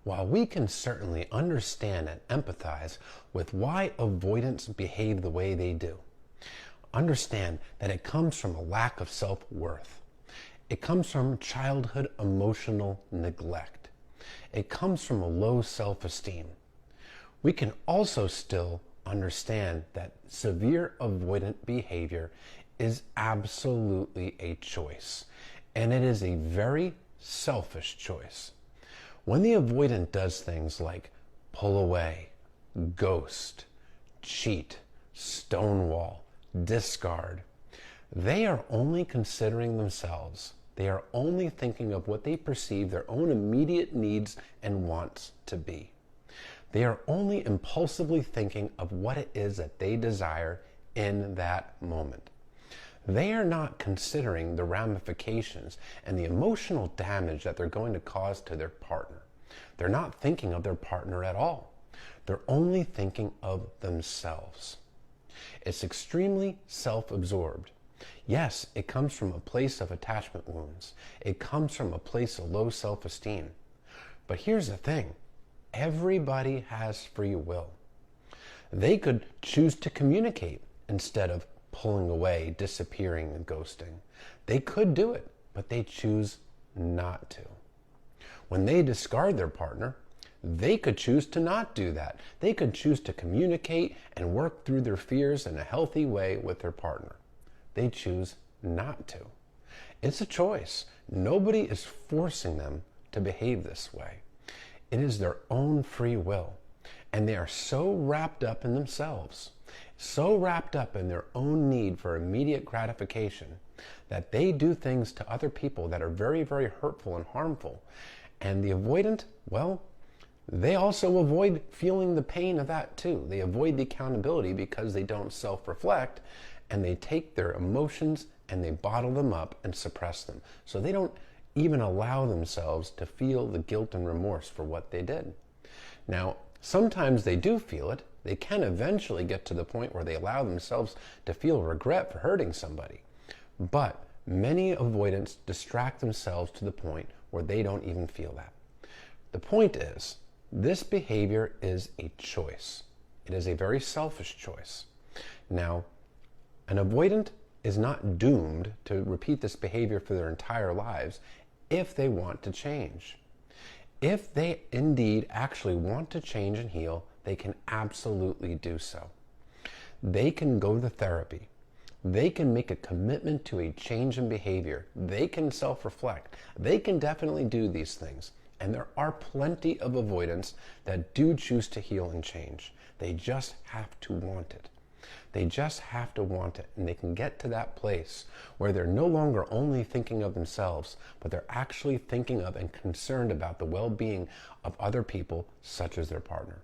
While we can certainly understand and empathize with why avoidants behave the way they do, understand that it comes from a lack of self-worth. It comes from childhood emotional neglect. It comes from a low self-esteem. We can also still understand that severe avoidant behavior is absolutely a choice, and it is a very selfish choice. When the avoidant does things like pull away, ghost, cheat, stonewall, discard, they are only considering themselves. They are only thinking of what they perceive their own immediate needs and wants to be. They are only impulsively thinking of what it is that they desire in that moment. They are not considering the ramifications and the emotional damage that they're going to cause to their partner. They're not thinking of their partner at all. They're only thinking of themselves. It's extremely self-absorbed. Yes, it comes from a place of attachment wounds. It comes from a place of low self-esteem. But here's the thing. Everybody has free will. They could choose to communicate instead of pulling away, disappearing, and ghosting. They could do it, but they choose not to. When they discard their partner, they could choose to not do that. They could choose to communicate and work through their fears in a healthy way with their partner. They choose not to. It's a choice. Nobody is forcing them to behave this way. It is their own free will. And they are so wrapped up in themselves, so wrapped up in their own need for immediate gratification, that they do things to other people that are very, very hurtful and harmful. And the avoidant, well, they also avoid feeling the pain of that too. They avoid the accountability because they don't self-reflect, and they take their emotions and they bottle them up and suppress them. So they don't even allow themselves to feel the guilt and remorse for what they did. Now, sometimes they do feel it. They can eventually get to the point where they allow themselves to feel regret for hurting somebody. But many avoidants distract themselves to the point where they don't even feel that. The point is, this behavior is a choice. It is a very selfish choice. Now, an avoidant is not doomed to repeat this behavior for their entire lives if they want to change. If they indeed actually want to change and heal, they can absolutely do so. They can go to therapy. They can make a commitment to a change in behavior. They can self-reflect. They can definitely do these things. And there are plenty of avoidants that do choose to heal and change. They just have to want it. They just have to want it, and they can get to that place where they're no longer only thinking of themselves, but they're actually thinking of and concerned about the well-being of other people, such as their partner.